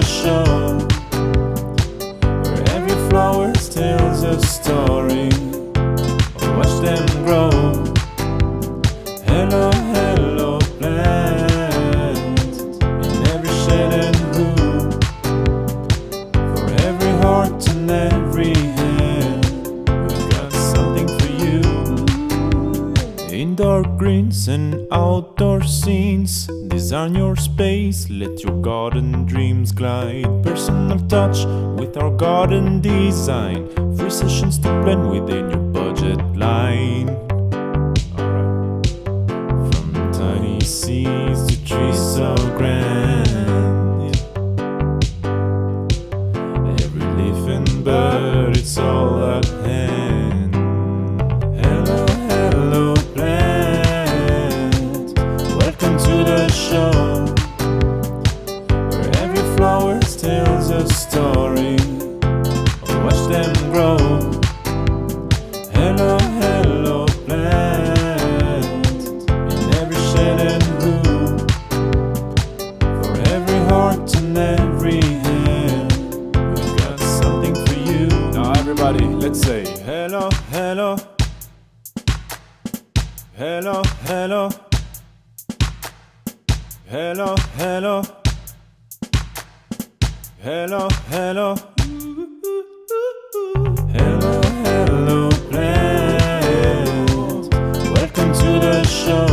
the show, where every flower tells a story. Watch them grow. Hello, hello, plant, in every shade and hue, for every heart and every hand, we've got something for you. Indoor greens and outdoor scenes, design your space, let your garden dreams glide. Personal touch with our garden design, free sessions to blend within your budget line. From tiny seeds to trees so grand, every leaf and bird, it's all at hand. Hello, hello, plant, welcome to the show, where every flower tells a story. Watch them grow. Hello, hello, plant, in every shade and hue, for every heart and every hand, we've got something for you. Now everybody, let's say hello, hello, hello, hello, hello, hello, hello, hello. Hello, hello, plant, welcome to the show,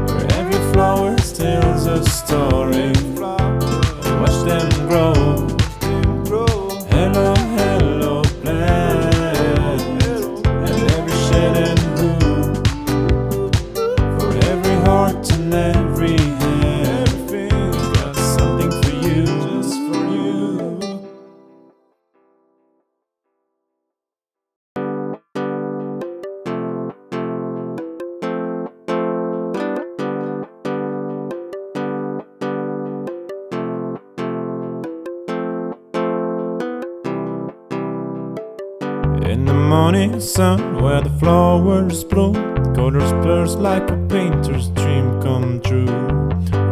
where every flower tells a story. Watch them grow. Hello, hello, plant, in every shade and hue, for every heart and every hand, we've got something for you, just for you. In the morning sun, where the flowers bloom, colors burst like a painter's dream come true.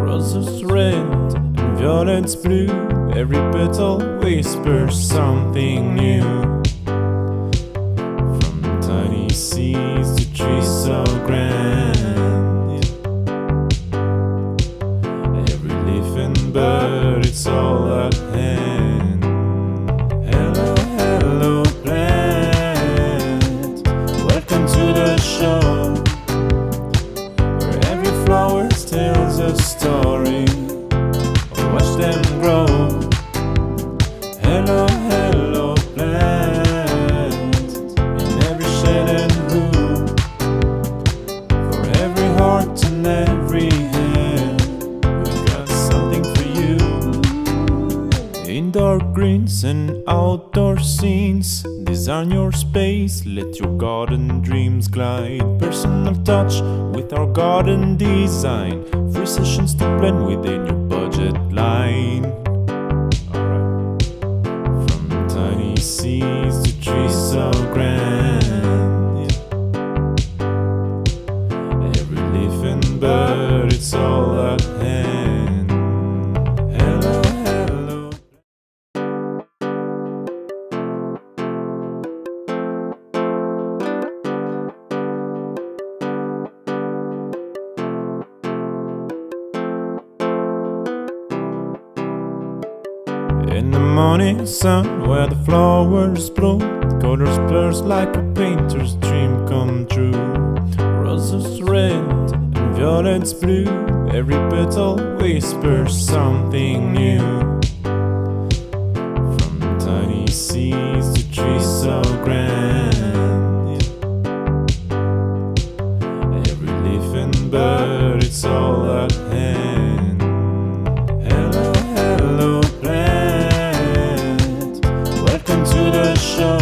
Roses red and violets blue, every petal whispers something new. From tiny seeds to trees so grand, every leaf and bird, it's all at hand. Hello, hello, plant, welcome to the show, where every flower tells a story. Watch them grow. Hello, hello, plant, in every shade and hue, for every heart and every hand, we've got something for you. Indoor greens and outdoor scenes, design your space, let your garden dreams glide. Personal touch with our garden design, free sessions to blend within your budget line. From tiny seeds to trees so grand, every leaf and bird, it's all at hand. Hello, hello. In the morning sun, where the flowers bloom, colors burst like a painter's dream come true. Roses red and violets blue, every petal whispers something new. From tiny seeds to trees so grand, every leaf and bird, it's all at hand. Hello, hello, plant, welcome to the show,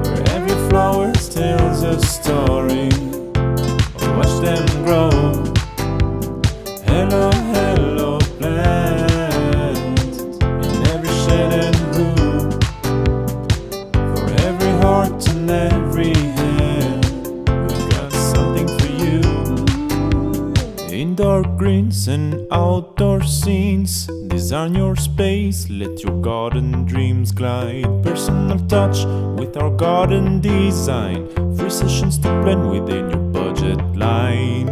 where every flower tells a story. Watch them grow. Hello, hello, plant, in every shade and hue, for every heart and every hand, we've got something for you. Indoor greens and outdoor scenes. Design your space, let your garden dreams glide. Personal touch with our garden design. Free sessions to blend within your budget line.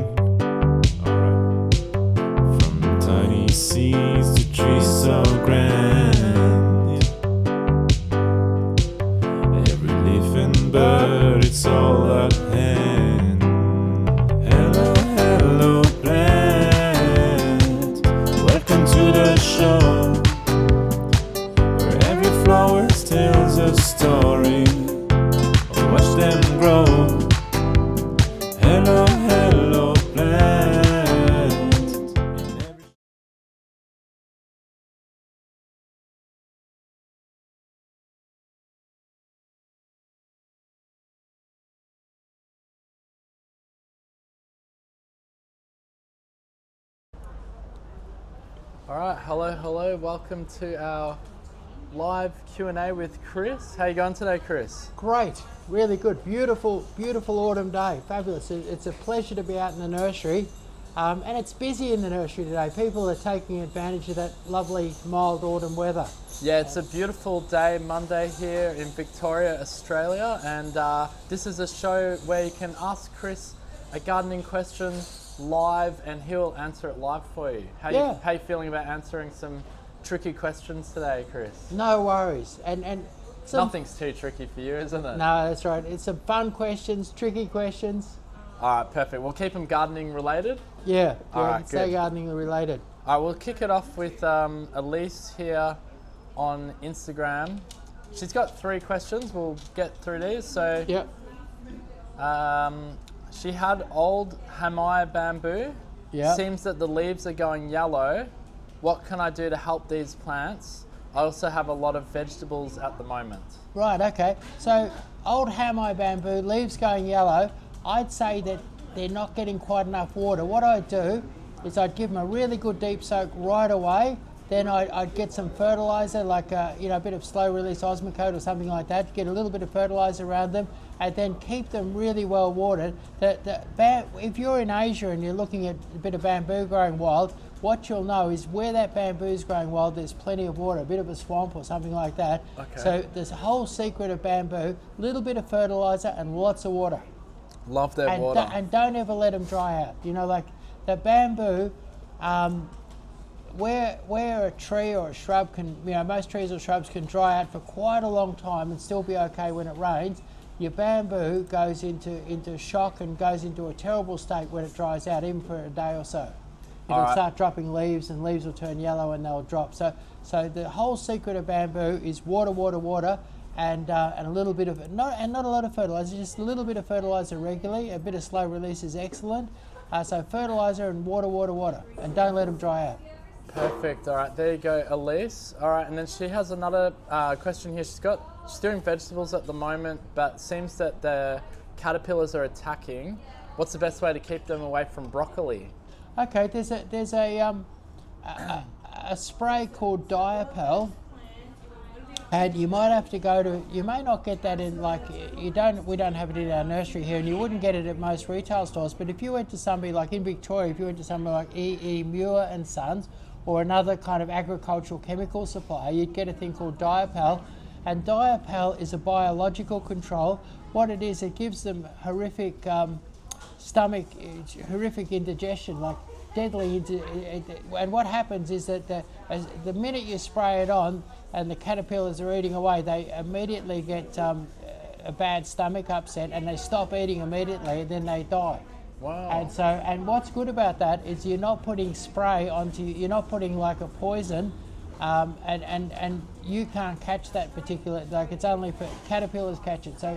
From tiny seeds to trees so grand. Every leaf and bird, it's all at hand. Hello, hello plant. Welcome to the show, where every flower tells a story. Watch them grow. Hello, hello plant. All right, hello. Welcome to our live Q&A with Chris. How you going today, Chris? Great, really good, beautiful autumn day, fabulous. It's a pleasure to be out in the nursery, and it's busy in the nursery today. People are taking advantage of that lovely mild autumn weather. Yeah, it's a beautiful day, Monday here in Victoria, Australia, and this is a show where you can ask Chris a gardening question live, and he'll answer it live for you. How you feeling about answering some tricky questions today, Chris? No worries, and nothing's too tricky for you, isn't it? No, that's right. It's some fun questions, tricky questions. All right, perfect. We'll keep them gardening related. Yeah, All right, say good. gardening related. All right, we'll kick it off with Elise here on Instagram. She's got 3 questions. We'll get through these. So, Yep. She had old hamai bamboo. Yeah. Seems that the leaves are going yellow. What can I do to help these plants? I also have a lot of vegetables at the moment. Right, okay. So old hamai bamboo, leaves going yellow. I'd say that they're not getting quite enough water. What I'd do is I'd give them a really good deep soak right away. Then I'd get some fertiliser, like a bit of slow release Osmocote or something like that. Get a little bit of fertiliser around them, and then keep them really well watered. If you're in Asia and you're looking at a bit of bamboo growing wild, what you'll know is where that bamboo is growing wild, there's plenty of water, a bit of a swamp or something like that. Okay. So there's a whole secret of bamboo: little bit of fertiliser and lots of water. Love their water. And don't ever let them dry out. Like the bamboo. Where a tree or a shrub can, most trees or shrubs can dry out for quite a long time and still be okay when it rains, your bamboo goes into shock and goes into a terrible state when it dries out, even for a day or so. It'll start dropping leaves, and leaves will turn yellow and they'll drop. So the whole secret of bamboo is water, and a little bit of not a lot of fertiliser, just a little bit of fertiliser regularly. A bit of slow release is excellent. So fertiliser and water, and don't let them dry out. Perfect. All right, there you go, Elise. All right, and then she has another question here. She's doing vegetables at the moment, but seems that the caterpillars are attacking. What's the best way to keep them away from broccoli? Okay, there's a spray called Diapel, and you might have to you may not get that in, we don't have it in our nursery here, and you wouldn't get it at most retail stores, but if you went to somebody like in Victoria, if you went to somebody like E. Muir and Sons, or another kind of agricultural chemical supplier, you'd get a thing called Diapel. And Diapel is a biological control. What it is, it gives them horrific horrific indigestion, like deadly. And what happens is that the minute you spray it on and the caterpillars are eating away, they immediately get a bad stomach upset, and they stop eating immediately, and then they die. Wow. And what's good about that is you're not putting spray you're not putting like a poison, and you can't catch that particular, it's only for caterpillars catch it. So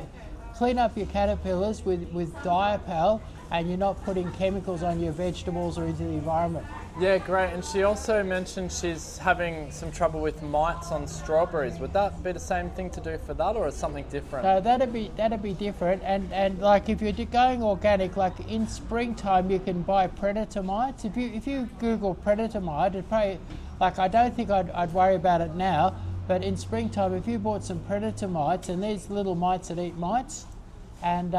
clean up your caterpillars with Diapel, and you're not putting chemicals on your vegetables or into the environment. Yeah, great. And she also mentioned she's having some trouble with mites on strawberries. Would that be the same thing to do for that, or is something different? No, that'd be different. And like if you're going organic, like in springtime, you can buy predator mites. If you Google predator mite, it'd probably, I don't think I'd worry about it now. But in springtime, if you bought some predator mites, and these little mites that eat mites, and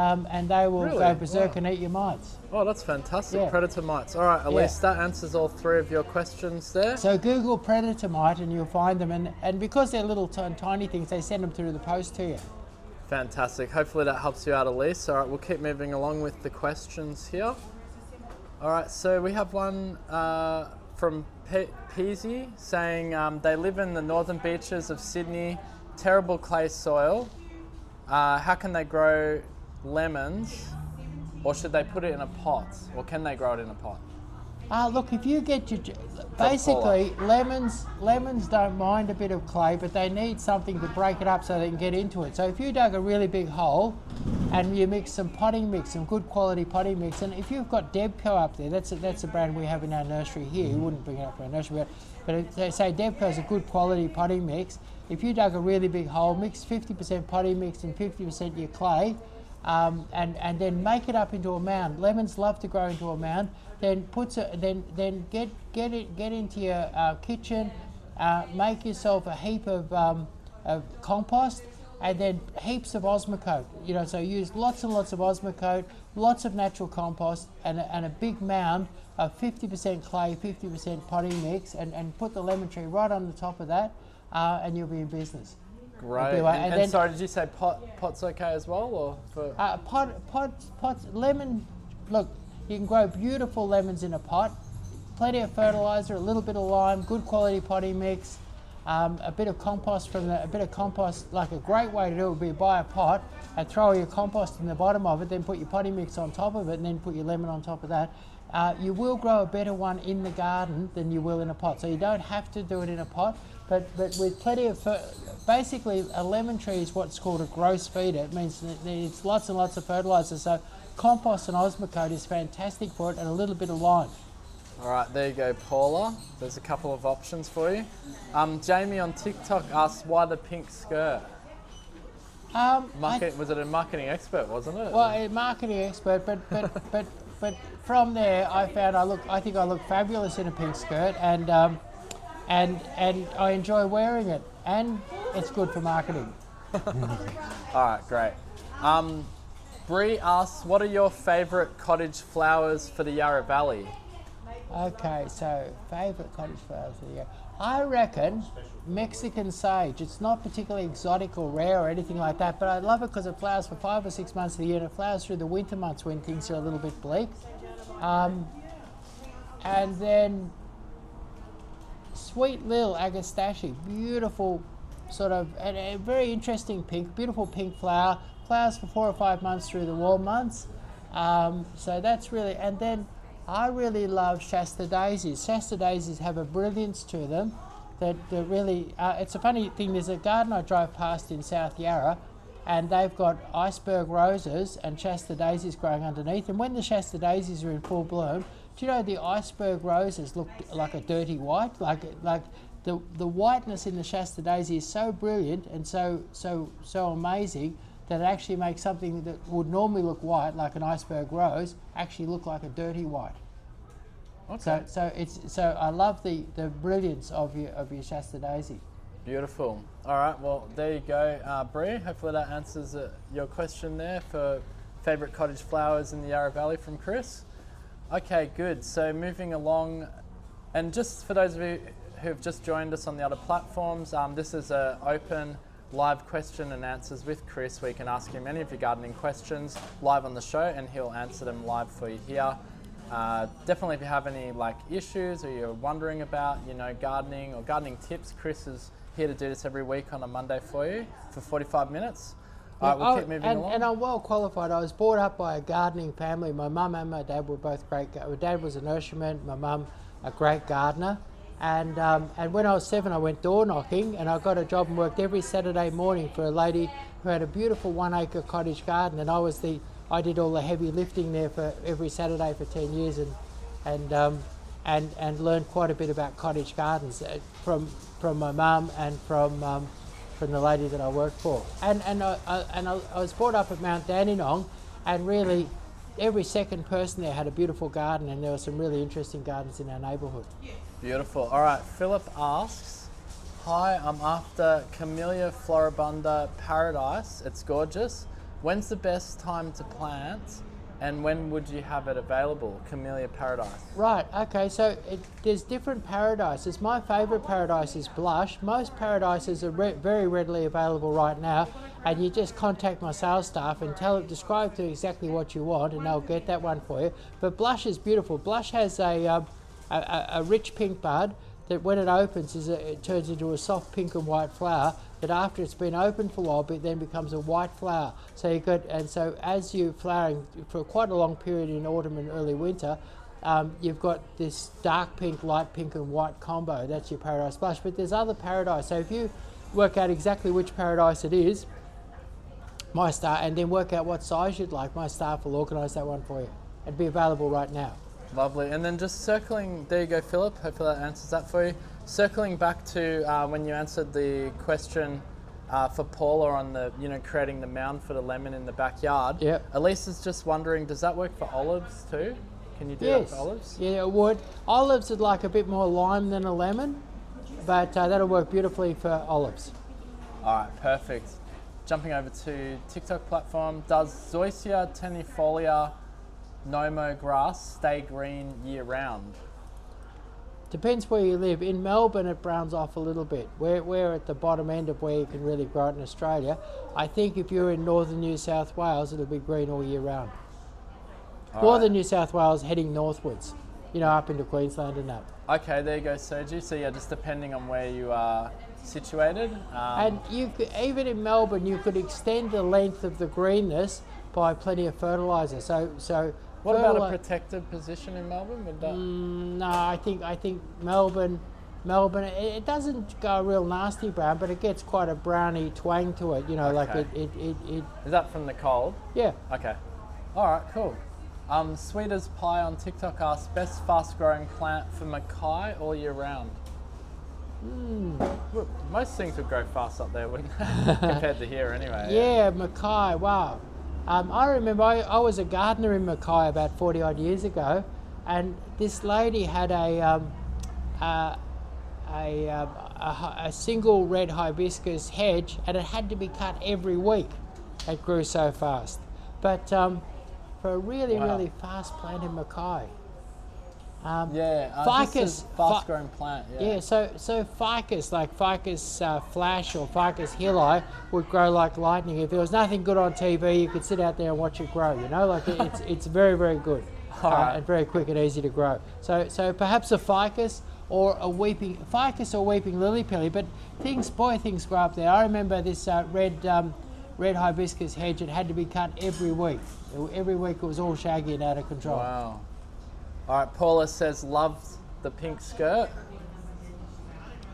they will Really? go berserk Wow. and eat your mites. Oh, that's fantastic. Yeah. Predator mites. All right, Elise, that answers all three of your questions there. So Google predator mite and you'll find them, and because they're little tiny things, they send them through the post to you. Fantastic. Hopefully that helps you out, Elise. All right, we'll keep moving along with the questions here. All right, so we have one from Peasy saying they live in the northern beaches of Sydney, terrible clay soil. How can they grow lemons, or should they put it in a pot, or can they grow it in a pot? Look, if you get your, basically lemons don't mind a bit of clay, but they need something to break it up so they can get into it. So if you dug a really big hole and you mix some potting mix, some good quality potting mix, and if you've got Debco up there, that's a brand we have in our nursery here. You wouldn't bring it up in our nursery, but if they say Debco's a good quality potting mix. If you dug a really big hole, mix 50% potting mix and 50% your clay, and then make it up into a mound. Lemons love to grow into a mound. Then get into your kitchen, make yourself a heap of compost, and then heaps of Osmocote. You know, so use lots and lots of Osmocote, lots of natural compost, and a big mound of 50% clay, 50% potting mix, and put the lemon tree right on the top of that, and you'll be in business. Great. And then, sorry, did you say pot's okay as well, or for? Pots, lemon. Look, you can grow beautiful lemons in a pot. Plenty of fertiliser, a little bit of lime, good quality potting mix, a bit of compost Like a great way to do it would be buy a pot and throw your compost in the bottom of it, then put your potting mix on top of it, and then put your lemon on top of that. You will grow a better one in the garden than you will in a pot. So you don't have to do it in a pot, but with plenty of basically a lemon tree is what's called a gross feeder. It means that it's lots and lots of fertiliser. So compost and Osmocote is fantastic for it, and a little bit of lime. All right, there you go, Paula. There's a couple of options for you. Jamie on TikTok asked why the pink skirt. Was it a marketing expert, wasn't it? Well, a marketing expert, but from there I found I think I look fabulous in a pink skirt, and I enjoy wearing it, and it's good for marketing. All right, great. Bree asks, what are your favourite cottage flowers for the Yarra Valley? Okay, so favourite cottage flowers for the year. I reckon Mexican sage. It's not particularly exotic or rare or anything like that, but I love it because it flowers for 5 or 6 months of the year, and it flowers through the winter months when things are a little bit bleak. And then Sweet Lil Agastache, beautiful sort of, and a very interesting pink, beautiful pink flower, flowers for 4 or 5 months through the warm months. So that's really, and then I really love Shasta daisies. Shasta daisies have a brilliance to them that really, it's a funny thing, there's a garden I drove past in South Yarra, and they've got iceberg roses and Shasta daisies growing underneath, and when the Shasta daisies are in full bloom, do you know the iceberg roses look like a dirty white? Like the whiteness in the Shasta daisy is so brilliant and so amazing that it actually makes something that would normally look white, like an iceberg rose, actually look like a dirty white. Okay. So I love the brilliance of your Shasta daisy. Beautiful. All right, well, there you go, Bree. Hopefully that answers your question there for favourite cottage flowers in the Yarra Valley from Chris. Okay, good. So moving along, and just for those of you who've just joined us on the other platforms, this is an open live question and answers with Chris, where you can ask him any of your gardening questions live on the show, and he'll answer them live for you here. Definitely, if you have any issues or you're wondering about gardening or gardening tips, Chris is here to do this every week on a Monday for you for 45 minutes. All right, we'll keep moving along. And I'm well qualified. I was brought up by a gardening family. My mum and my dad were both great. My dad was a nurseryman, my mum a great gardener. And when I was 7, I went door knocking, and I got a job and worked every Saturday morning for a lady who had a beautiful 1-acre cottage garden, and I did all the heavy lifting there for every Saturday for 10 years, and learned quite a bit about cottage gardens from my mum and from the lady that I worked for. And I was brought up at Mount Dandenong, and really every second person there had a beautiful garden, and there were some really interesting gardens in our neighbourhood. Beautiful. All right, Philip asks, hi, I'm after Camellia floribunda paradise. It's gorgeous, When's the best time to plant, and when would you have it available? Camellia Paradise. Right, okay, so there's different paradises. My favourite paradise is Blush. Most paradises are very readily available right now, and you just contact my sales staff and describe to exactly what you want, and they'll get that one for you. But Blush is beautiful. Blush has a rich pink bud that when it opens, it turns into a soft pink and white flower that after it's been open for a while, it then becomes a white flower. So so as you're flowering for quite a long period in autumn and early winter, you've got this dark pink, light pink and white combo. That's your Paradise Blush. But there's other Paradise. So if you work out exactly which Paradise it is, and then work out what size you'd like, my staff will organise that one for you. It'd be available right now. Lovely. And then just circling, there you go, Philip. Hopefully that answers that for you. Circling back to when you answered the question for Paula on the, creating the mound for the lemon in the backyard. Yep. Elise is just wondering, does that work for olives too? Can you do that for olives? Yeah, it would. Olives would like a bit more lime than a lemon, but that'll work beautifully for olives. All right, perfect. Jumping over to TikTok platform, does Zoysia tenuifolia Nomo grass stay green year round? Depends where you live. In Melbourne, it browns off a little bit. We're at the bottom end of where you can really grow it in Australia. I think if you're in northern New South Wales, it'll be green all year round. Northern New South Wales heading northwards, up into Queensland and that. Okay, there you go, Sergi. So yeah, just depending on where you are situated. And you could, even in Melbourne, you could extend the length of the greenness by plenty of fertiliser. So what about a protected position in Melbourne? Would that... No, I think Melbourne, it doesn't go real nasty brown, but it gets quite a browny twang to it. Like it. Is that from the cold? Yeah. Okay. All right. Cool. Sweet as Pie on TikTok asks, best fast-growing plant for Mackay all year round. Look, most things would grow fast up there, wouldn't they? Compared to here, anyway. Yeah, Mackay. Wow. I remember I was a gardener in Mackay about 40 odd years ago, and this lady had a single red hibiscus hedge, and it had to be cut every week. It grew so fast. But for a really fast plant in Mackay. Ficus, this is fast-growing plant. Yeah. So ficus, like Ficus flash or Ficus hilli, would grow like lightning. If there was nothing good on TV, you could sit out there and watch it grow. It's very good, and very quick and easy to grow. So perhaps a ficus or a weeping lily pilly. But things grow up there. I remember this red hibiscus hedge. It had to be cut every week. Every week it was all shaggy and out of control. Wow. All right, Paula says, loves the pink skirt.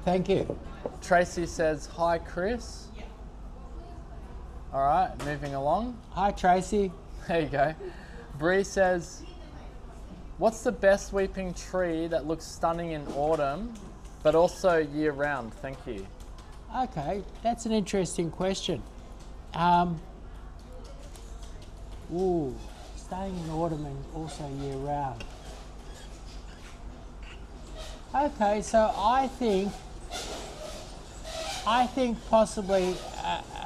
Thank you. Tracy says, hi, Chris. All right, moving along. Hi, Tracy. There you go. Bree says, what's the best weeping tree that looks stunning in autumn, but also year round? Thank you. Okay, that's an interesting question. Staying in autumn and also year round. Okay, so I think possibly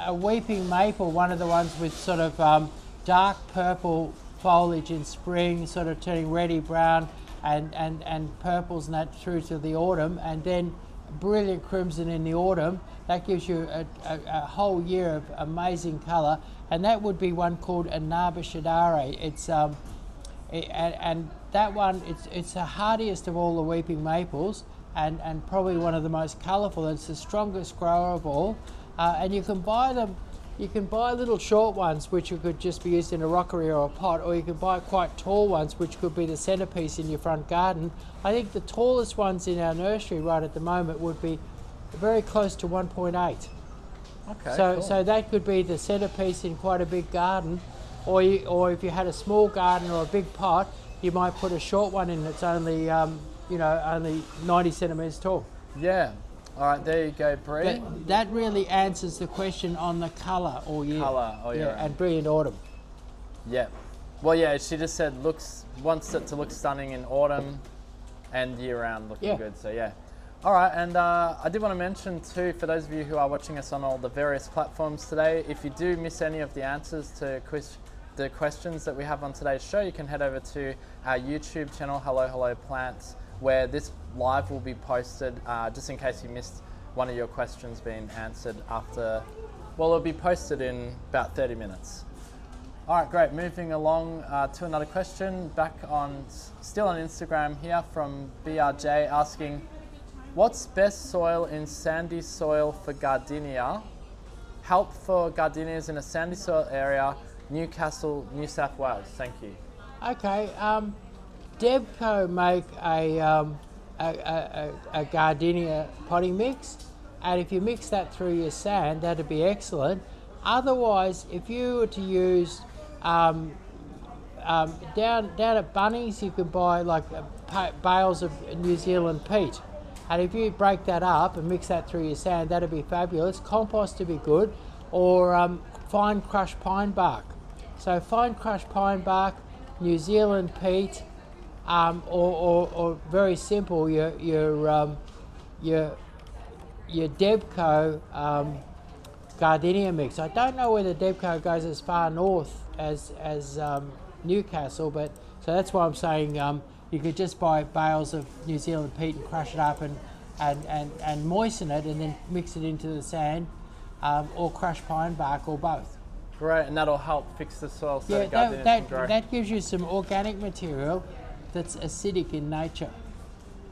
a weeping maple, one of the ones with sort of dark purple foliage in spring, sort of turning reddy brown and purples and that through to the autumn, and then brilliant crimson in the autumn. That gives you a whole year of amazing colour, and that would be one called a Nabashadare. It's and that one, it's the hardiest of all the weeping maples, and probably one of the most colourful. It's the strongest grower of all, and you can buy them. You can buy little short ones which could just be used in a rockery or a pot, or you can buy quite tall ones which could be the centrepiece in your front garden. I think the tallest ones in our nursery right at the moment would be very close to 1.8. Okay. So that could be the centrepiece in quite a big garden, or if you had a small garden or a big pot, you might put a short one in that's only only 90 centimetres tall. Yeah. All right, there you go, Bree. That really answers the question on the colour all year. And brilliant autumn. Yeah. Well, yeah, she just said wants it to look stunning in autumn and year round looking good. So yeah. All right, and I did want to mention too, for those of you who are watching us on all the various platforms today, if you do miss any of the answers to the questions that we have on today's show, you can head over to our YouTube channel, Hello Hello Plants, where this live will be posted, just in case you missed one of your questions being answered after, well, it'll be posted in about 30 minutes. All right, great. Moving along to another question, still on Instagram here from BRJ asking, what's best soil in sandy soil for gardenia? Help for gardenias in a sandy soil area, Newcastle, New South Wales. Thank you. Okay, Debco make a gardenia potting mix, and if you mix that through your sand, that'd be excellent. Otherwise, if you were to use down at Bunnings, you could buy like bales of New Zealand peat. And if you break that up and mix that through your sand, that'd be fabulous. Compost would be good, or fine crushed pine bark. So fine crushed pine bark, New Zealand peat, or very simple, your Debco gardenia mix. I don't know whether Debco goes as far north as Newcastle, but so that's why I'm saying you could just buy bales of New Zealand peat and crush it up and moisten it and then mix it into the sand, or crushed pine bark, or both. Great, and that'll help fix the soil so Yeah, the gardenias can grow. that gives you some organic material that's acidic in nature.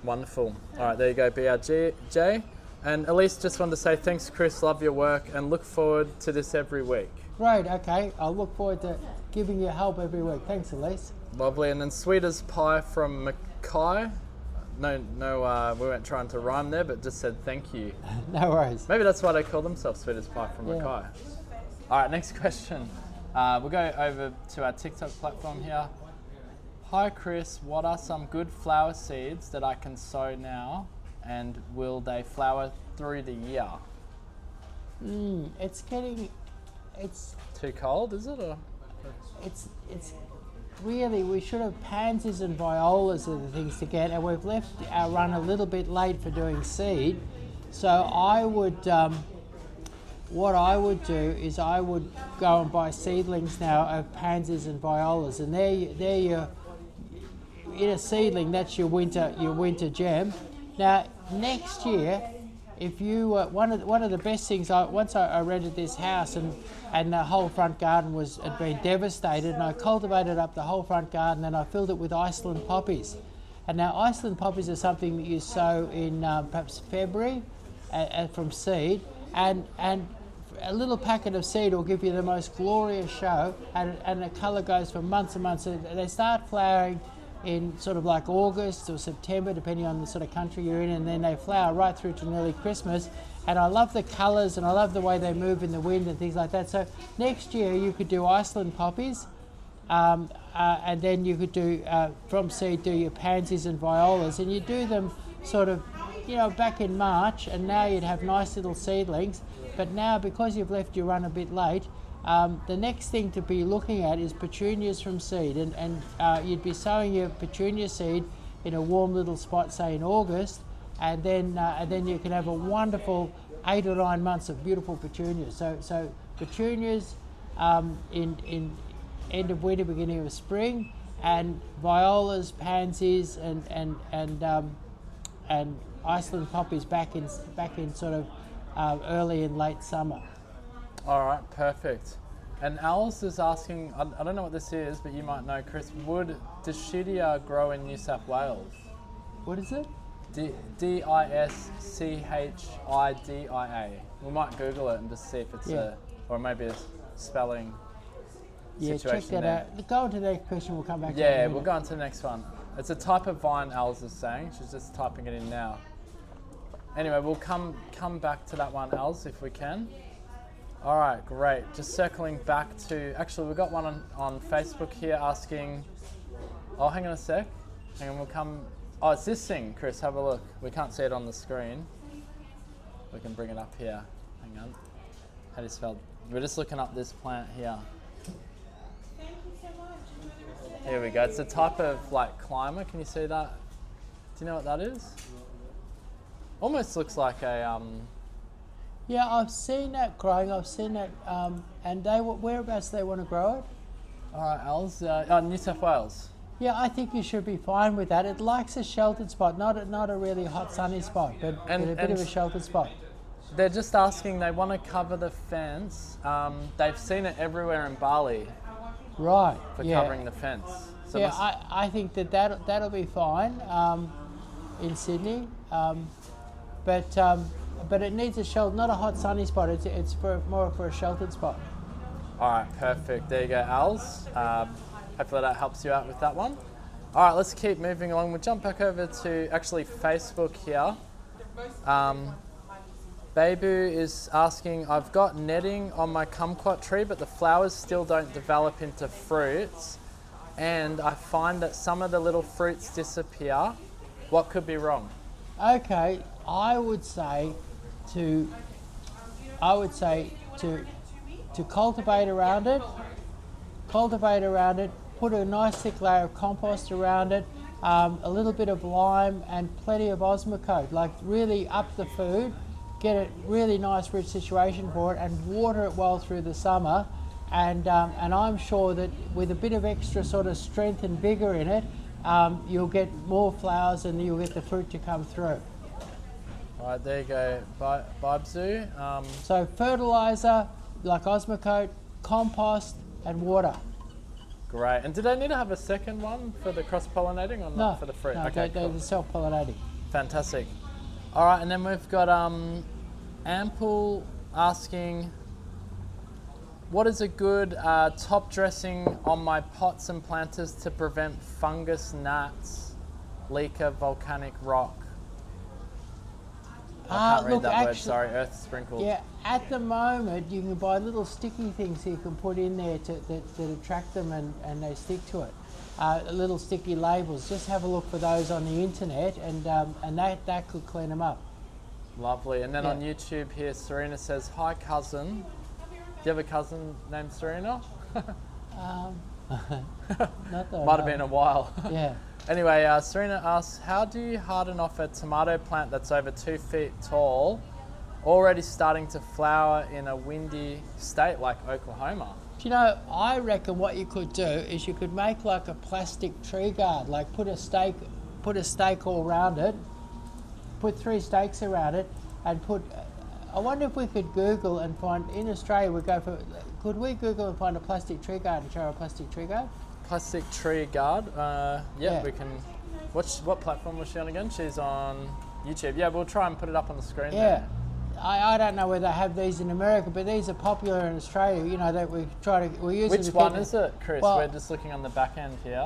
Wonderful. All right, there you go, BRJ. And Elise, just wanted to say thanks, Chris. Love your work and look forward to this every week. Great, okay. I'll look forward to giving you help every week. Thanks, Elise. Lovely. And then sweet as pie from Mackay. No, we weren't trying to rhyme there, but just said thank you. No worries. Maybe that's why they call themselves sweet as pie from Mackay. All right, next question. We'll go over to our TikTok platform here. Hi, Chris. What are some good flower seeds that I can sow now, and will they flower through the year? It's Too cold, is it? Or? it's really, we should have pansies and violas are the things to get, and we've left our run a little bit late for doing seed. So I would, what I would do is I would go and buy seedlings now of pansies and violas, and they're your, in a seedling, that's your winter gem. Now next year, if you one of the best things, once I rented this house and the whole front garden had been devastated, and I cultivated up the whole front garden and I filled it with Iceland poppies. And now Iceland poppies are something that you sow in perhaps February from seed, and a little packet of seed will give you the most glorious show, and the colour goes for months and months. They start flowering in sort of like August or September, depending on the sort of country you're in, and then they flower right through to nearly Christmas. And I love the colours, and I love the way they move in the wind and things like that. So next year you could do Iceland poppies, and then you could do, from seed, do your pansies and violas, and you do them sort of, back in March, and now you'd have nice little seedlings. But now, because you've left your run a bit late, the next thing to be looking at is petunias from seed, and you'd be sowing your petunia seed in a warm little spot, say in August, and then you can have a wonderful 8 or 9 months of beautiful petunias. So petunias in end of winter, beginning of spring, and violas, pansies, and Iceland poppies back in sort of early and late summer. All right, perfect. And Alice is asking, I don't know what this is, but you might know, Chris, would Dischidia grow in New South Wales? What is it? Dischidia. We might Google it and just see if it's or maybe a spelling situation check that there. out. Go on to the next question, we'll come back to Yeah, it. we'll go on to the next one. It's a type of vine, Alice is saying. She's just typing it in now. Anyway, we'll come back to that one, Alice, if we can. All right, great. Just circling back to, actually, we've got one on Facebook here asking, oh, hang on a sec. Hang on, we'll come, oh, it's this thing, Chris, have a look. We can't see it on the screen. We can bring it up here. Hang on. How do you spell? We're just looking up this plant here. Thank you so much. Here we go. It's a type of like climber. Can you see that? Do you know what that is? Almost looks like a Yeah, I've seen that growing. I've seen that, and whereabouts they want to grow it. All right, Els. New South Wales. Yeah, I think you should be fine with that. It likes a sheltered spot, not a really hot sunny spot, but a bit of a sheltered spot. They're just asking. They want to cover the fence. They've seen it everywhere in Bali Right. for yeah. covering the fence. So Yeah, I think that'll be fine in Sydney, but it needs a shelter, not a hot sunny spot. It's more for a sheltered spot. all right, perfect. There you go, Els. Hopefully that helps you out with that one. All right, let's keep moving along. We'll jump back over to actually Facebook here. Babu is asking, I've got netting on my kumquat tree, but the flowers still don't develop into fruits. And I find that some of the little fruits disappear. What could be wrong? Okay, I would say to cultivate around it. Put a nice thick layer of compost around it, a little bit of lime and plenty of osmocote. Like really up the food, get a really nice rich situation for it, and water it well through the summer. And I'm sure that with a bit of extra sort of strength and vigour in it, you'll get more flowers and you'll get the fruit to come through. All right, there you go, Babzu. So fertiliser, like osmocote, compost and water. Great. And did I need to have a second one for the cross-pollinating or not No, for the fruit? no, Okay, they're cool. self-pollinating. Fantastic. All right, and then we've got Ample asking, what is a good top dressing on my pots and planters to prevent fungus gnats, leaker, volcanic rock? I can't read that word, sorry, earth sprinkled. Yeah, at the moment you can buy little sticky things you can put in there that attract them and they stick to it. Little sticky labels. Just have a look for those on the internet, and that could clean them up. Lovely. And then Yeah. on YouTube here, Serena says, hi cousin. Do you have a cousin named Serena? Not that I Might have know. been a while. Yeah. Anyway, Serena asks, how do you harden off a tomato plant that's over 2 feet tall, already starting to flower in a windy state like Oklahoma? Do you know, I reckon what you could do is you could make like a plastic tree guard, like put a stake all around it, put 3 stakes around it, and I wonder if we could Google and find, in Australia could we Google and find a plastic tree guard and show a plastic tree guard? Plastic tree guard. Yeah. We can. What platform was she on again? She's on YouTube. Yeah, we'll try and put it up on the screen. Yeah. There. I don't know whether they have these in America, but these are popular in Australia. You know, that we use. Which one is it, Chris? Well, We're just looking on the back end here.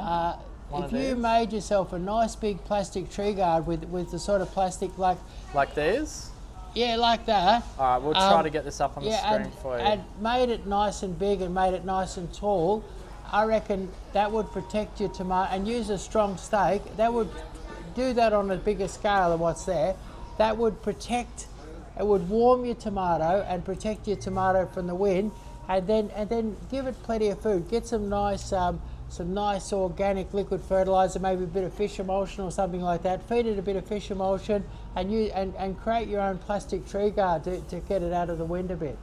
One if of you these? made yourself a nice big plastic tree guard with the sort of plastic like these? yeah, like that. All right, we'll try to get this up on the screen for you. And made it nice and big and made it nice and tall. I reckon that would protect your tomato, and use a strong stake. That would do that on a bigger scale than what's there. That would protect. It would warm your tomato and protect your tomato from the wind, and then give it plenty of food. Get some nice organic liquid fertiliser, maybe a bit of fish emulsion or something like that. Feed it a bit of fish emulsion, and create your own plastic tree guard to get it out of the wind a bit.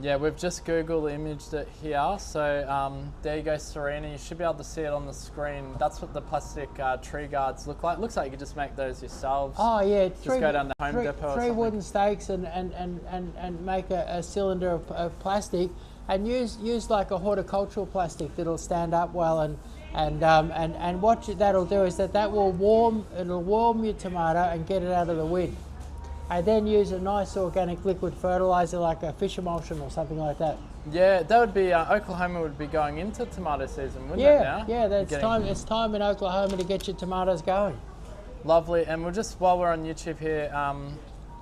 Yeah, we've just Google imaged it here. So there you go, Serena. You should be able to see it on the screen. That's what the plastic tree guards look like. Looks like you could just make those yourselves. Oh yeah, Just go down to Home Depot or three something. wooden stakes and make a cylinder of plastic, and use like a horticultural plastic that'll stand up well, and what that'll do is that will warm your tomato and get it out of the wind. And then use a nice organic liquid fertiliser like a fish emulsion or something like that. Yeah, that would be Oklahoma would be going into tomato season, wouldn't it now? Yeah, it's time in Oklahoma to get your tomatoes going. Lovely, and we'll just, while we're on YouTube here,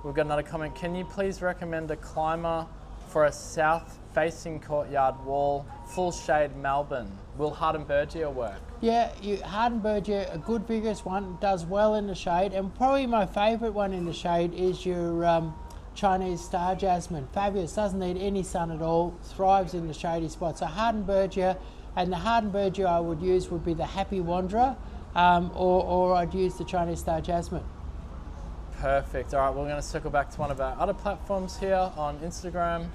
we've got another comment. Can you please recommend a climber for a south-facing courtyard wall, full shade Melbourne? Will Hardenbergia work? Yeah, Hardenbergia, a good vigorous one, does well in the shade, and probably my favourite one in the shade is your Chinese star jasmine. Fabulous, doesn't need any sun at all, thrives in the shady spots. So Hardenbergia, and the Hardenbergia I would use would be the Happy Wanderer, or I'd use the Chinese star jasmine. Perfect. All right, we're going to circle back to one of our other platforms here on Instagram.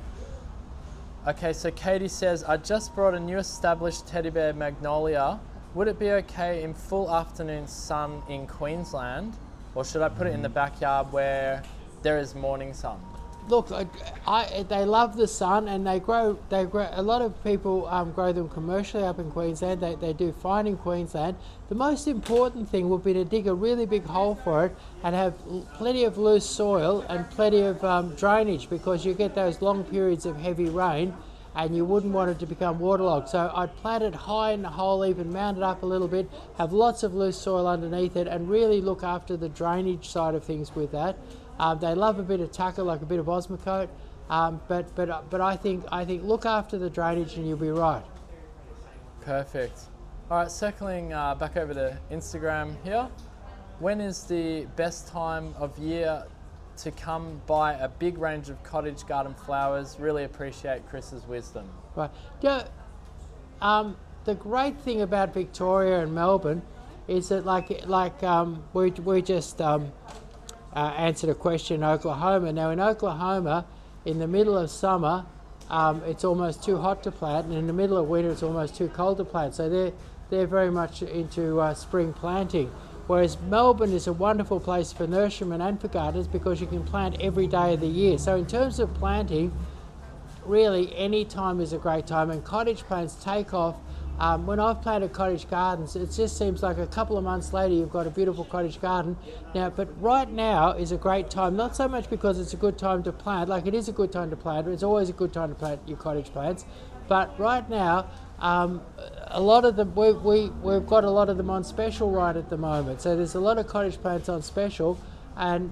Okay, so Katie says, I just brought a new established teddy bear magnolia. Would it be okay in full afternoon sun in Queensland, or should I put it in the backyard where there is morning sun? Look, they love the sun, and they grow. A lot of people grow them commercially up in Queensland. They do fine in Queensland. The most important thing would be to dig a really big hole for it and have plenty of loose soil and plenty of drainage, because you get those long periods of heavy rain, and you wouldn't want it to become waterlogged. So I'd plant it high in the hole, even mound it up a little bit, have lots of loose soil underneath it, and really look after the drainage side of things with that. They love a bit of tucker, like a bit of Osmocote, but I think look after the drainage and you'll be right. Perfect. All right, circling back over to Instagram here. When is the best time of year to come buy a big range of cottage garden flowers? Really appreciate Chris's wisdom. Right. The great thing about Victoria and Melbourne is that we just answered a question in Oklahoma. Now in Oklahoma, in the middle of summer, it's almost too hot to plant, and in the middle of winter, it's almost too cold to plant. So they're very much into spring planting. Whereas Melbourne is a wonderful place for nurserymen and for gardeners, because you can plant every day of the year. So in terms of planting, really any time is a great time, and cottage plants take off. When I've planted cottage gardens, it just seems like a couple of months later you've got a beautiful cottage garden. Now, but right now is a great time, not so much because it's a good time to plant, like it is a good time to plant, it's always a good time to plant your cottage plants, but right now a lot of them, we've got a lot of them on special right at the moment. So there's a lot of cottage plants on special, and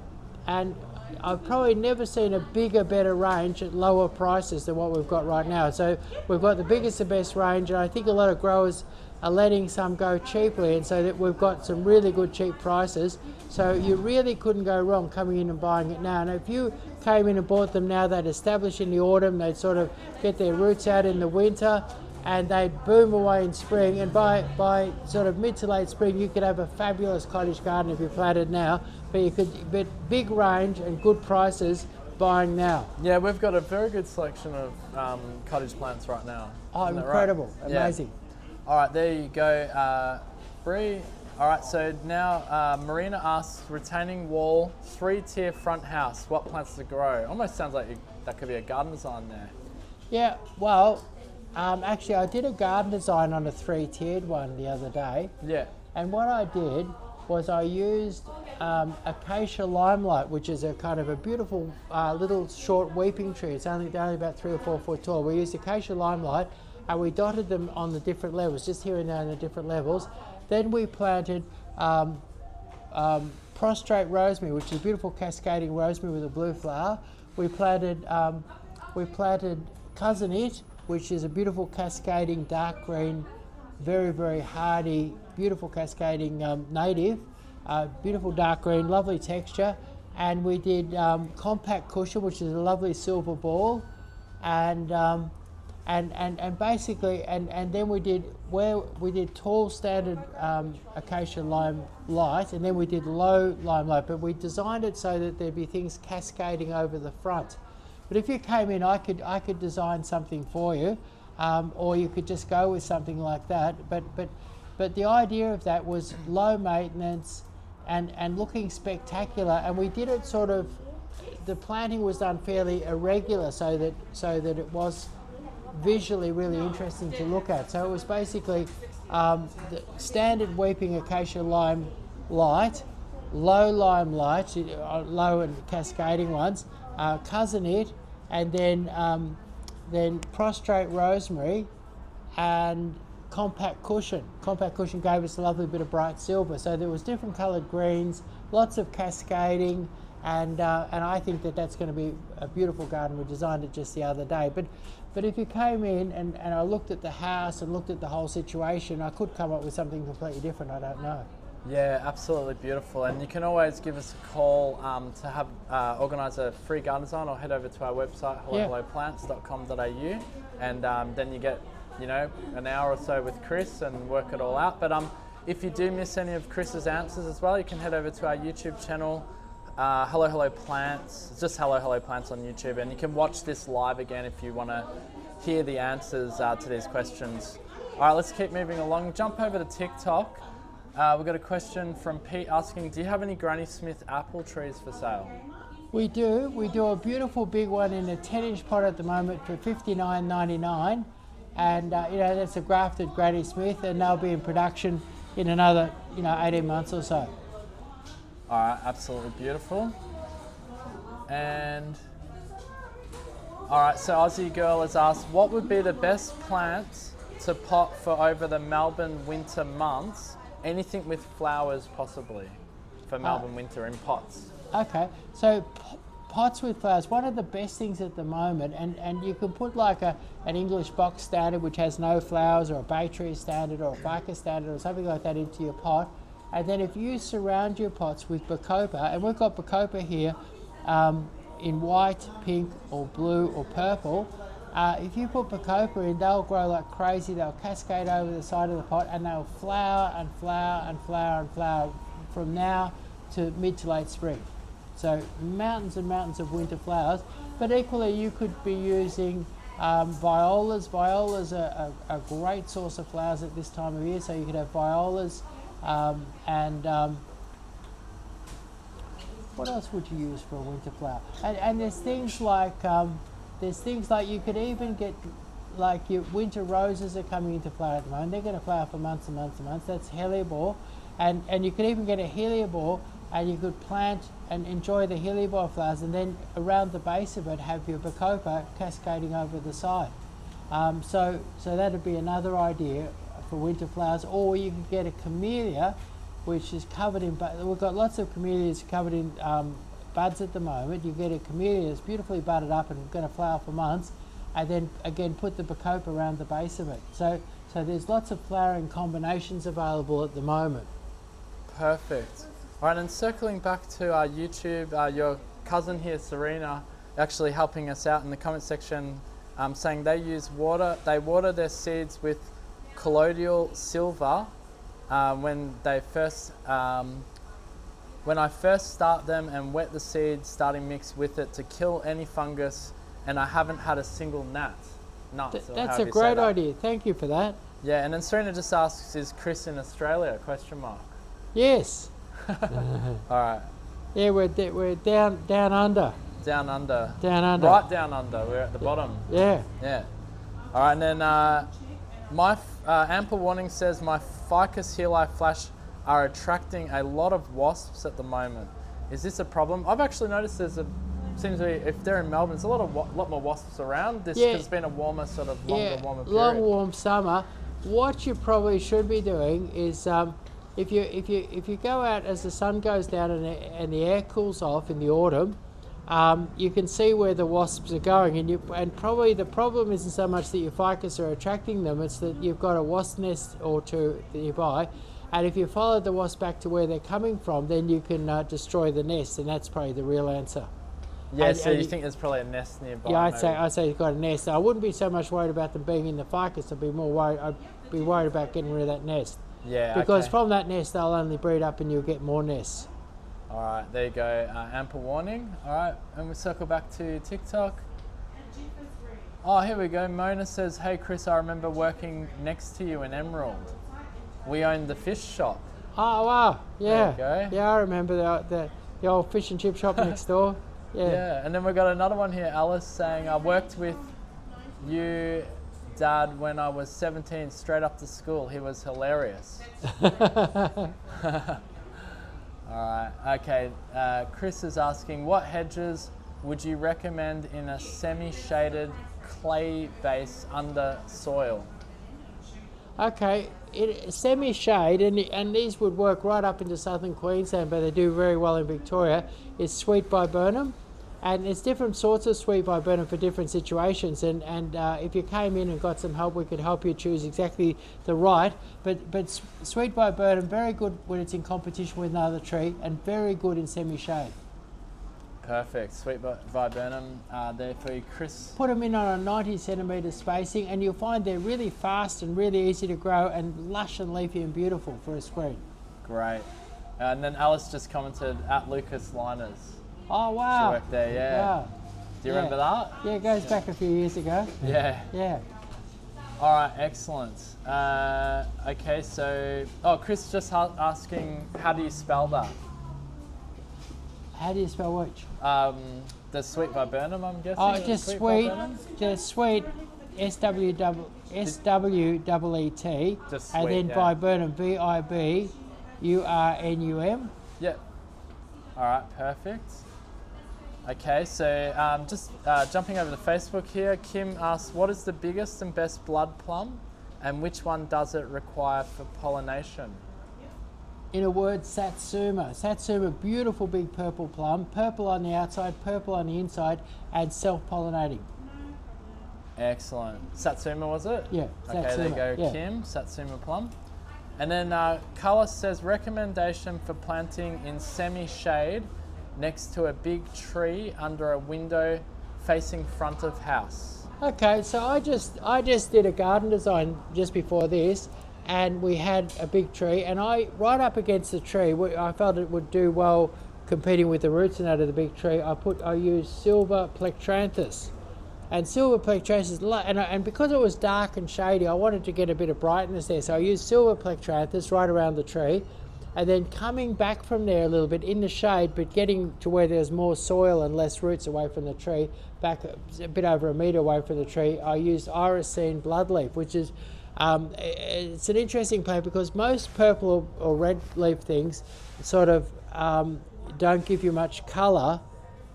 I've probably never seen a bigger, better range at lower prices than what we've got right now. So we've got the biggest and best range, and I think a lot of growers are letting some go cheaply, and so that we've got some really good cheap prices. So you really couldn't go wrong coming in and buying it now. And if you came in and bought them now, they'd establish in the autumn, they'd sort of get their roots out in the winter, and they'd boom away in spring, and by sort of mid to late spring you could have a fabulous cottage garden if you planted now, but big range and good prices buying now. Yeah, we've got a very good selection of cottage plants right now. Oh, Isn't that incredible, right? amazing. Yeah. All right, there you go, Bree. All right, so now Marina asks, retaining wall, 3-tier front house, what plants to grow? Almost sounds like that could be a garden design there. Yeah, well, actually I did a garden design on a 3-tiered one the other day. Yeah. And what I did was I used acacia limelight, which is a kind of a beautiful little short weeping tree. It's only about 3 or 4 foot tall. We used acacia limelight, and we dotted them on the different levels, just here and there on the different levels. Then we planted prostrate rosemary, which is a beautiful cascading rosemary with a blue flower. We planted cousin it, which is a beautiful cascading dark green, very, very hardy, beautiful cascading native, beautiful dark green, lovely texture. And we did compact cushion, which is a lovely silver ball, and basically, and then we did tall standard acacia lime light, and then we did low lime light, but we designed it so that there'd be things cascading over the front. But if you came in, I could design something for you, or you could just go with something like that. But the idea of that was low maintenance and looking spectacular. And we did it sort of, the planting was done fairly irregular, so that it was visually really interesting to look at. So it was basically the standard weeping acacia lime light, low lime light, low and cascading ones, cousin it, and then prostrate rosemary and compact cushion. Compact cushion gave us a lovely bit of bright silver. So there was different coloured greens, lots of cascading, and I think that's going to be a beautiful garden. We designed it just the other day. But if you came in and I looked at the house and looked at the whole situation, I could come up with something completely different. I don't know. Yeah, absolutely beautiful. And you can always give us a call to have organise a free garden design, or head over to our website, helloplants.com.au, and then you get, an hour or so with Chris and work it all out. But if you do miss any of Chris's answers as well, you can head over to our YouTube channel, Hello Hello Plants. It's just Hello Hello Plants on YouTube, and you can watch this live again if you want to hear the answers to these questions. All right, let's keep moving along. Jump over to TikTok. We've got a question from Pete asking, do you have any Granny Smith apple trees for sale? We do. We do a beautiful big one in a 10-inch pot at the moment for $59.99, and that's a grafted Granny Smith, and they'll be in production in another 18 months or so. All right, absolutely beautiful. And all right, so Aussie girl has asked, what would be the best plants to pot for over the Melbourne winter months? Anything with flowers, possibly, for Melbourne winter in pots. Okay, so pots with flowers, one of the best things at the moment, and you can put like an English box standard which has no flowers, or a bay tree standard, or a ficus standard, or something like that into your pot. And then if you surround your pots with bacopa, and we've got bacopa here in white, pink, or blue, or purple, if you put bacopa in, they'll grow like crazy. They'll cascade over the side of the pot, and they'll flower and flower and flower and flower from now to mid to late spring. So mountains and mountains of winter flowers. But equally, you could be using violas. Violas are a great source of flowers at this time of year. So you could have violas, what else would you use for a winter flower? And there's things like you could even get, like, your winter roses are coming into flower at the moment. They're going to flower for months and months and months. That's hellebore, and you could even get a hellebore, and you could plant and enjoy the hellebore flowers, and then around the base of it have your bacopa cascading over the side. So that'd be another idea for winter flowers. Or you could get a camellia, which is covered in, we've got lots of camellias covered in buds at the moment. You get a camellia that's beautifully budded up and going to flower for months, and then again put the bacopa around the base of it. So there's lots of flowering combinations available at the moment. Perfect. All right, and circling back to our YouTube, your cousin here, Serena, actually helping us out in the comment section, saying they water their seeds with colloidal silver when I first start them, and wet the seeds starting mix with it to kill any fungus, and I haven't had a single nuts. That's a great idea. Thank you for that. Yeah, and then Serena just asks, is Chris in Australia? ? Yes. All right. Yeah, we're down under. Down under. Down under. Right down under. We're at the bottom. Yeah. Yeah. All right, and then my ample warning says my ficus heli flash are attracting a lot of wasps at the moment. Is this a problem? I've actually noticed seems to be, if they're in Melbourne, there's a lot more wasps around. This has been a warmer sort of warmer period. Long warm summer. What you probably should be doing is if you go out as the sun goes down and the air cools off in the autumn, you can see where the wasps are going, and probably the problem isn't so much that your ficus are attracting them, it's that you've got a wasp nest or two nearby, and if you follow the wasp back to where they're coming from, then you can destroy the nest, and that's probably the real answer. Yeah, so you think there's probably a nest nearby? Yeah, I'd say you've got a nest. I wouldn't be so much worried about them being in the ficus. I'd be worried about getting rid of that nest. Yeah, because from that nest they'll only breed up and you'll get more nests. All right, there you go. Ample warning. All right, and we circle back to TikTok. Oh, here we go. Mona says, "Hey Chris, I remember working next to you in Emerald. We owned the fish shop." Oh wow, yeah. There you go. Yeah, I remember the old fish and chip shop next door. Yeah. Yeah, and then we've got another one here. Alice saying, "I worked with you, Dad, when I was 17, straight up to school. He was hilarious." All right, okay. Chris is asking, what hedges would you recommend in a semi-shaded clay base under soil? Okay, semi-shade, and these would work right up into southern Queensland, but they do very well in Victoria, is sweet viburnum. And there's different sorts of sweet viburnum for different situations, and if you came in and got some help, we could help you choose exactly the right. But sweet viburnum, very good when it's in competition with another tree, and very good in semi-shade. Perfect. Sweet viburnum there for you, Chris. Put them in on a 90 centimetre spacing, and you'll find they're really fast and really easy to grow, and lush and leafy and beautiful for a screen. Great. And then Alice just commented at Lucas Liners. Oh She wow! worked there, yeah. Wow. Do you remember that? Yeah, it goes back a few years ago. Yeah. Yeah. All right, excellent. Okay, so Chris just asking, how do you spell that? How do you spell which? The sweet viburnum, I'm guessing. Oh, or just sweet. viburnum? Just sweet. SWEET. Just And sweet, then yeah. viburnum. VIBURNUM. Yep. All right, perfect. Okay, so just jumping over to Facebook here, Kim asks, what is the biggest and best blood plum, and which one does it require for pollination? In a word, Satsuma. Satsuma, beautiful big purple plum, purple on the outside, purple on the inside, and self-pollinating. Excellent. Satsuma, was it? Yeah, Okay, there Satsuma, you go, yeah. Kim, Satsuma plum. And then Carlos says, recommendation for planting in semi-shade next to a big tree under a window facing front of house. Okay, so I just did a garden design just before this, and we had a big tree, and right up against the tree, I felt it would do well competing with the roots and out of the big tree. I used silver plectranthus, and silver plectranthus, and because it was dark and shady, I wanted to get a bit of brightness there, so I used silver plectranthus right around the tree. And then coming back from there a little bit in the shade, but getting to where there's more soil and less roots away from the tree, back a bit over a metre away from the tree, I used irisine bloodleaf, which is, it's an interesting plant because most purple or red leaf things sort of don't give you much colour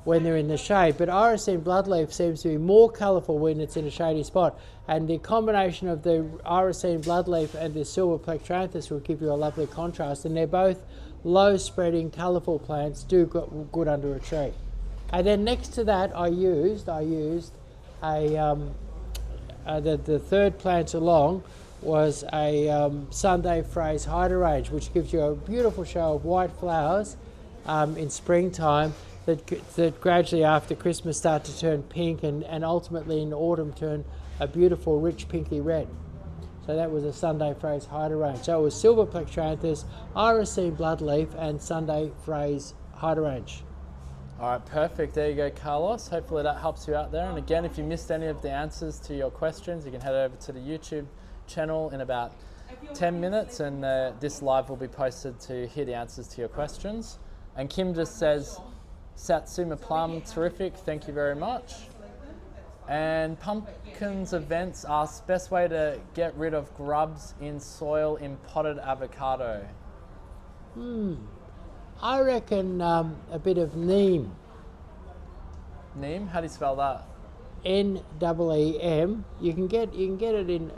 when they're in the shade, but irisine bloodleaf seems to be more colourful when it's in a shady spot, and the combination of the irisine bloodleaf and the silver plectranthus will give you a lovely contrast, and they're both low spreading colourful plants, do good under a tree. And then next to that I used the third plant along was a Sunday Phrase hydrangea, which gives you a beautiful show of white flowers in springtime that gradually after Christmas start to turn pink and ultimately in autumn turn a beautiful rich pinky red. So that was a Sunday Phrase hydrangea. So it was silver plectranthus, irisine bloodleaf, and Sunday Phrase hydrangea. All right, perfect. There you go, Carlos. Hopefully that helps you out there. And again, if you missed any of the answers to your questions, you can head over to the YouTube channel in about 10 minutes, and this live will be posted to hear the answers to your questions. And Kim just says, Satsuma plum, terrific, thank you very much. And Pumpkins Events asks, best way to get rid of grubs in soil in potted avocado. I reckon a bit of neem. Neem, how do you spell that? NEEM. You can get it in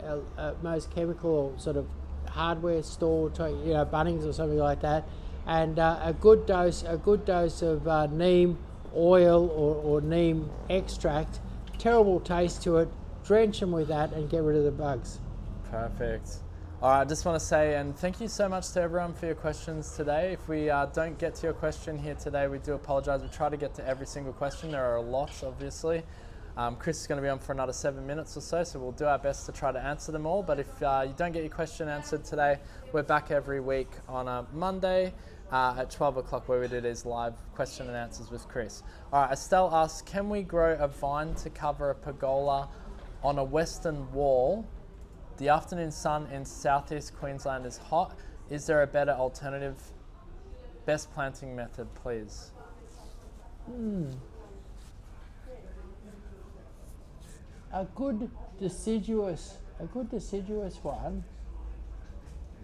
most chemical or sort of hardware store, Bunnings or something like that. And a good dose of neem oil or neem extract. Terrible taste to it. Drench them with that and get rid of the bugs. Perfect. All right, I just want to say, and thank you so much to everyone for your questions today. If we don't get to your question here today, we do apologise. We try to get to every single question. There are a lot, obviously. Chris is going to be on for another 7 minutes or so we'll do our best to try to answer them all. But if you don't get your question answered today, we're back every week on a Monday at 12 o'clock where we do these live question and answers with Chris. All right, Estelle asks, can we grow a vine to cover a pergola on a western wall? The afternoon sun in southeast Queensland is hot. Is there a better alternative? Best planting method, please. A good deciduous one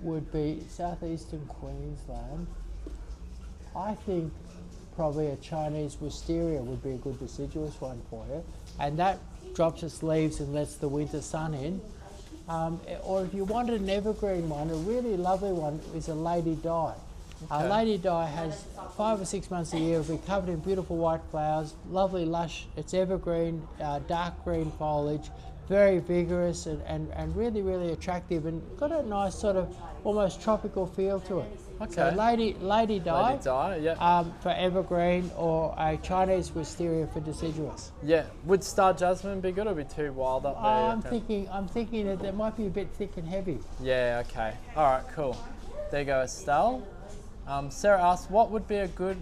would be southeastern Queensland. I think probably a Chinese wisteria would be a good deciduous one for you, and that drops its leaves and lets the winter sun in. Or if you wanted an evergreen one, a really lovely one is a lady di. Lady di has 5 or 6 months a year. It'll be covered in beautiful white flowers, lovely lush. It's evergreen, dark green foliage, very vigorous and really, really attractive, and got a nice sort of almost tropical feel to it. Okay. So lady di, Lady di, yeah. for evergreen, or a Chinese wisteria for deciduous. Yeah. Would star jasmine be good, or be too wild up there? I'm thinking that might be a bit thick and heavy. Yeah. Okay. All right. Cool. There you go, Estelle. Sarah asks, what would be good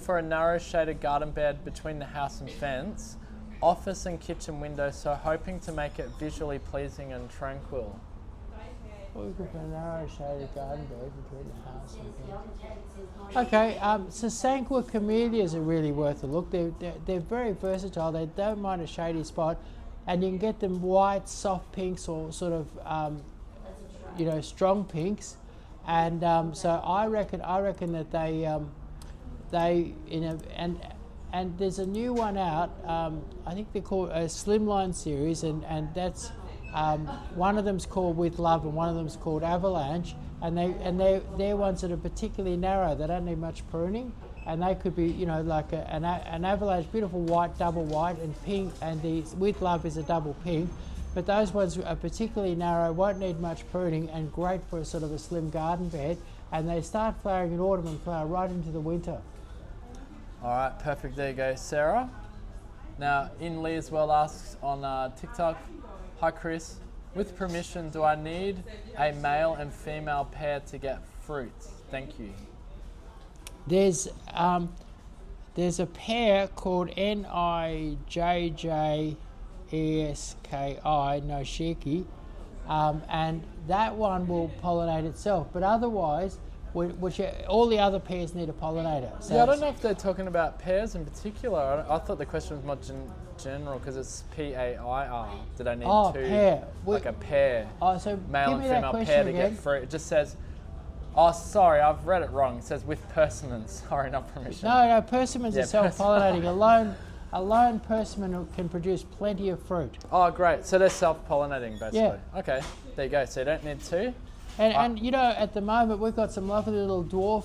for a narrow shaded garden bed between the house and fence, office and kitchen window, so hoping to make it visually pleasing and tranquil. What we could put a narrow shaded garden bed between the house and fence. Okay, so Sanqua camellias are really worth a look. They're very versatile. They don't mind a shady spot, and you can get them white, soft pinks, or sort of strong pinks. And so I reckon that and there's a new one out. I think they're called a Slimline series, and that's one of them's called With Love, and one of them's called Avalanche. And they're ones that are particularly narrow. They don't need much pruning, and they could be like an Avalanche, beautiful white, double white, and pink. And the With Love is a double pink. But those ones are particularly narrow, won't need much pruning, and great for a sort of a slim garden bed. And they start flowering in autumn and flower right into the winter. All right, perfect. There you go, Sarah. Now, In Lee as well asks on TikTok, hi Chris, with permission, do I need a male and female pair to get fruit? Thank you. There's a pair called Nijjski, Noshiki, and that one will pollinate itself. But otherwise, all the other pairs need a pollinator. So yeah, I don't know if they're talking about pairs in particular. I thought the question was more general because it's PAIR. Did I need two? Pair. Like a pair. So male and female pair to get fruit. It just says, oh, sorry, I've read it wrong. It says with persimmons. Sorry, not permission. No, persimmons are self-pollinating. A lone persimmon can produce plenty of fruit. Oh, great. So they're self-pollinating, basically. Yeah. Okay, there you go. So you don't need two. And at the moment, we've got some lovely little dwarf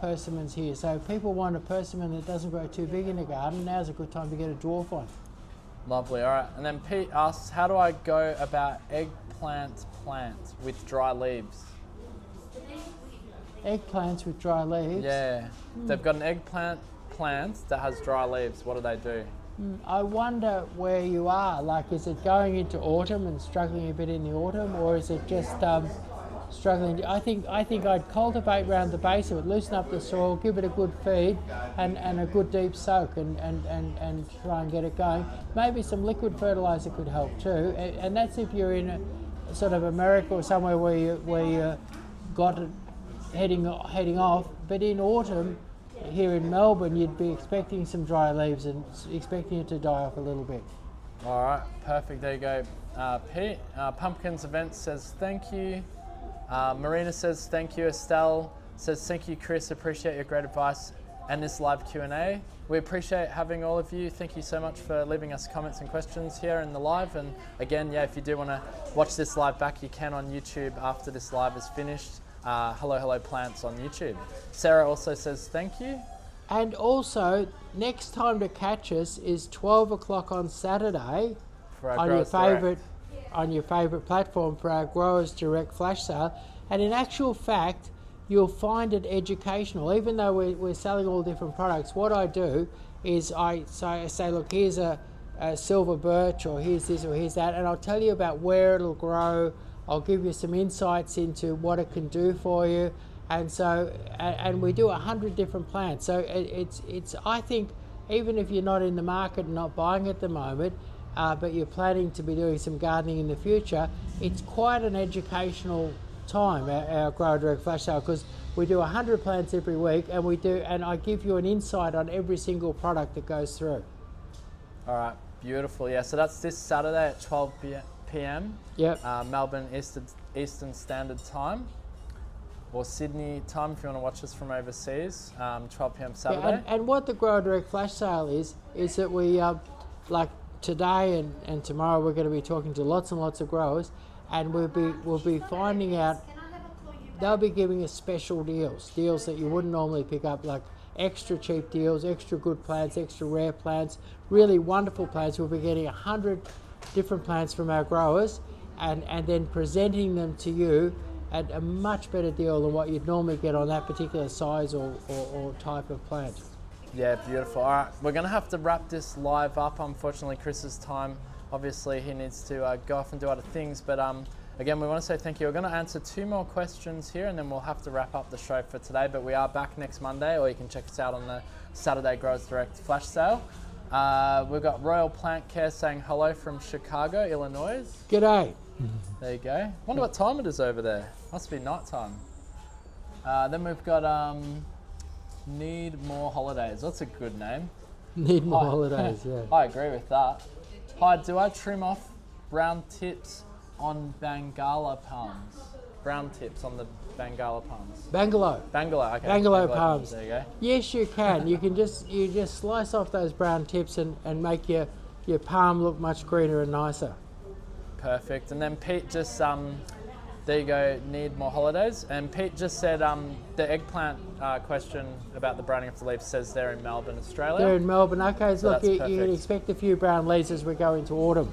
persimmons here. So if people want a persimmon that doesn't grow too big in the garden, now's a good time to get a dwarf one. Lovely. All right. And then Pete asks, how do I go about eggplant plants with dry leaves? Eggplants with dry leaves? Yeah. They've got an eggplant plant that has dry leaves. What do they do? I wonder where you are. Like, is it going into autumn and struggling a bit in the autumn, or is it just struggling? I think I'd cultivate around the base of it, loosen up the soil, give it a good feed, and a good deep soak, and try and get it going. Maybe some liquid fertiliser could help too. And that's if you're in a sort of America or somewhere where you got it heading off. But in autumn, here in Melbourne, you'd be expecting some dry leaves and expecting it to die off a little bit. All right, perfect. There you go. Pete, Pumpkins Events says thank you. Marina says thank you. Estelle says thank you, Chris. Appreciate your great advice and this live Q&A. We appreciate having all of you. Thank you so much for leaving us comments and questions here in the live. And again, if you do want to watch this live back, you can on YouTube after this live is finished. Hello Plants on YouTube. Sarah also says thank you. And also, next time to catch us is 12 o'clock on Saturday on your favourite platform for our Growers Direct flash sale. And in actual fact, you'll find it educational. Even though we're selling all different products, what I do is I say, look, here's a silver birch, or here's this, or here's that, and I'll tell you about where it'll grow. I'll give you some insights into what it can do for you, and we do 100 different plants. So it's I think, even if you're not in the market and not buying at the moment, but you're planning to be doing some gardening in the future, it's quite an educational time, our Grower Direct flash sale, because we do 100 plants every week, and I give you an insight on every single product that goes through. All right, beautiful. Yeah, so that's this Saturday at 12 p.m. Yep. Melbourne Eastern Standard Time, or Sydney time if you want to watch us from overseas. 12 p.m. Saturday. Yeah, and what the Grower Direct flash sale is that we like today and tomorrow we're going to be talking to lots and lots of growers, and we'll be finding out. They'll be giving us special deals that you wouldn't normally pick up, like extra cheap deals, extra good plants, extra rare plants, really wonderful plants. We'll be getting 100 different plants from our growers, and then presenting them to you at a much better deal than what you'd normally get on that particular size or type of plant. Yeah, beautiful. All right, we're going to have to wrap this live up. Unfortunately, Chris's time, obviously he needs to go off and do other things, but again, we want to say thank you. We're going to answer 2 more questions here and then we'll have to wrap up the show for today. But we are back next Monday, or you can check us out on the Saturday Growers Direct flash sale. We've got Royal Plant Care saying hello from Chicago, Illinois. G'day. There you go. Wonder what time it is over there. Must be night time. Then we've got Need More Holidays. That's a good name. Need more Hi. holidays, yeah. I agree with that. Hi, do I trim off brown tips on Bangala palms? Brown tips on the Bangala palms. Bangalow. Bangala, okay. Bangalow palms. There you go. Yes, you can. You just slice off those brown tips and make your palm look much greener and nicer. Perfect. And then Pete just, there you go, Need More Holidays. And Pete just said the eggplant question about the browning of the leaves says they're in Melbourne, Australia. They're in Melbourne. Okay, so look, that's you can perfect. expect a few brown leaves as we go into autumn.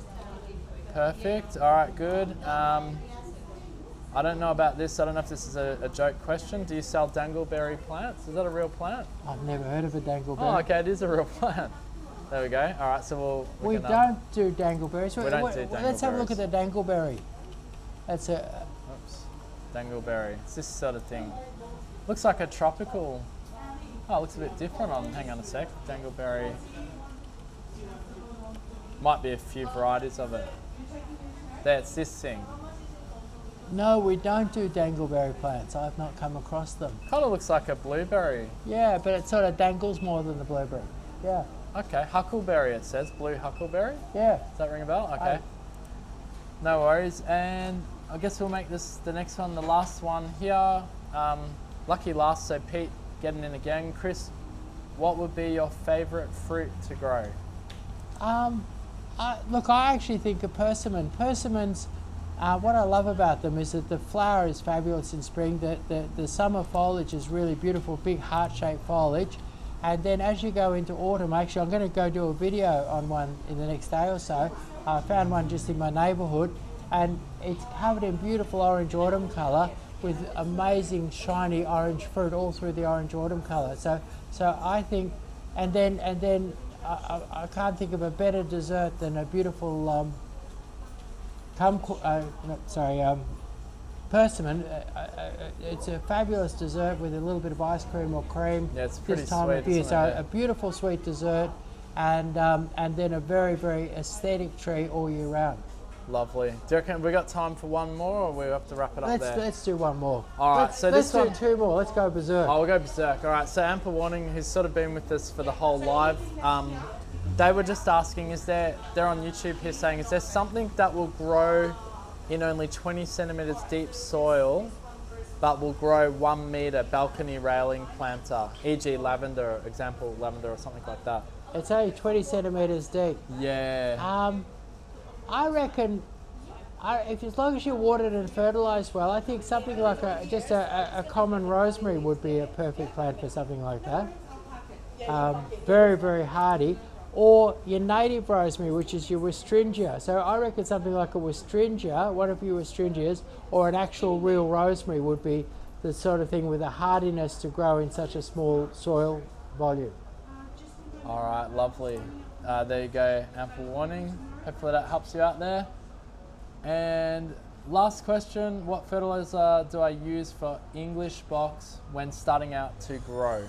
Perfect. All right, good. I don't know about this. I don't know if this is a joke question. Do you sell dangleberry plants? Is that a real plant? I've never heard of a dangleberry. Oh, okay, it is a real plant. There we go. All right, so We don't do dangleberries. We don't do Let's have a look at the dangleberry. That's a. Oops. Dangleberry. It's this sort of thing. Looks like a tropical. Oh, it looks a bit different on. Hang on a sec. Dangleberry. Might be a few varieties of it. There, it's this thing. No, we don't do dangleberry plants. I've not come across them. Kind of looks like a blueberry. Yeah, but it sort of dangles more than the blueberry. Yeah, Okay, huckleberry it says. Blue huckleberry. yeah. Does that ring a bell? Okay. No worries. And I guess we'll make this the next one, the last one here. Lucky last, so Pete getting in again. Chris, what would be your favourite fruit to grow? Look, I actually think a persimmon. Persimmons, what I love about them is that the flower is fabulous in spring. The summer foliage is really beautiful, big heart-shaped foliage. And then as you go into autumn, actually I'm going to go do a video on one in the next day or so. I found one just in my neighbourhood and it's covered in beautiful orange autumn colour with amazing shiny orange fruit all through the orange autumn colour. So I think, and then I can't think of a better dessert than a beautiful persimmon. It's a fabulous dessert with a little bit of ice cream or cream. Yeah, it's pretty this time sweet, of year. isn't So it? Yeah. a beautiful sweet dessert, and then a very very aesthetic tree all year round. Lovely. Do you reckon we got time for one more, or we have to wrap it up there? Let's do one more. All right, Let's, so let's this do one- 2 more. Let's go berserk. Oh, we'll go berserk. All right, so Ample Warning, who's sort of been with us for the whole live, they were just asking, they're on YouTube here saying, is there something that will grow in only 20 centimetres deep soil, but will grow 1 metre balcony railing planter, e.g. lavender, example lavender or something like that? It's only 20 centimetres deep. Yeah. I reckon, if as long as you water it and fertilise well, I think something like a common rosemary would be a perfect plant for something like that. Very, very hardy. Or your native rosemary, which is your Westringia. So I reckon something like a Westringia, one of your Westringias, or an actual real rosemary would be the sort of thing with a hardiness to grow in such a small soil volume. All right, lovely. There you go, Ample Warning. Hopefully that helps you out there. And last question, what fertiliser do I use for English box when starting out to grow?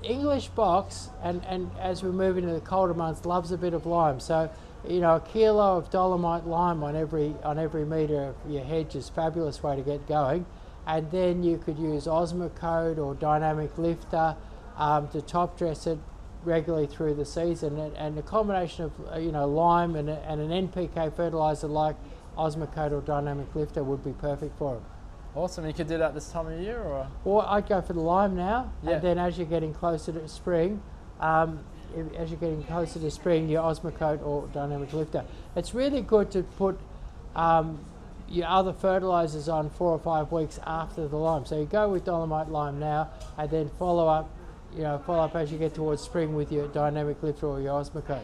English box, and as we move into the colder months, loves a bit of lime. So, you know, a kilo of dolomite lime on every metre of your hedge is a fabulous way to get going. And then you could use Osmocote or Dynamic Lifter to top dress it regularly through the season. And a combination of lime and an NPK fertiliser like Osmocote or Dynamic Lifter would be perfect for them. Awesome. You could do that this time of year, or I'd go for the lime now, Yeah. and then as you're getting closer to spring, your Osmocote or Dynamic Lifter. It's really good to put your other fertilisers on 4 or 5 weeks after the lime. So you go with dolomite lime now, and then follow up as you get towards spring with your Dynamic Lifter or your Osmocote.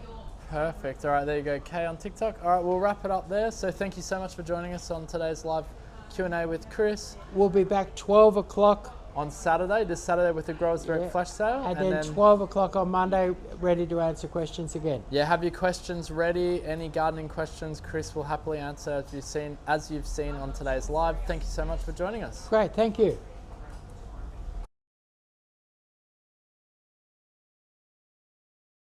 Perfect. All right, there you go, Kay on TikTok. All right, we'll wrap it up there. So thank you so much for joining us on today's live Q&A with Chris. We'll be back 12 o'clock on Saturday, this Saturday with the Growers Direct Yeah. flash sale. And then 12 o'clock on Monday, ready to answer questions again. Yeah, have your questions ready. Any gardening questions, Chris will happily answer as you've seen on today's live. Thank you so much for joining us. Great, thank you.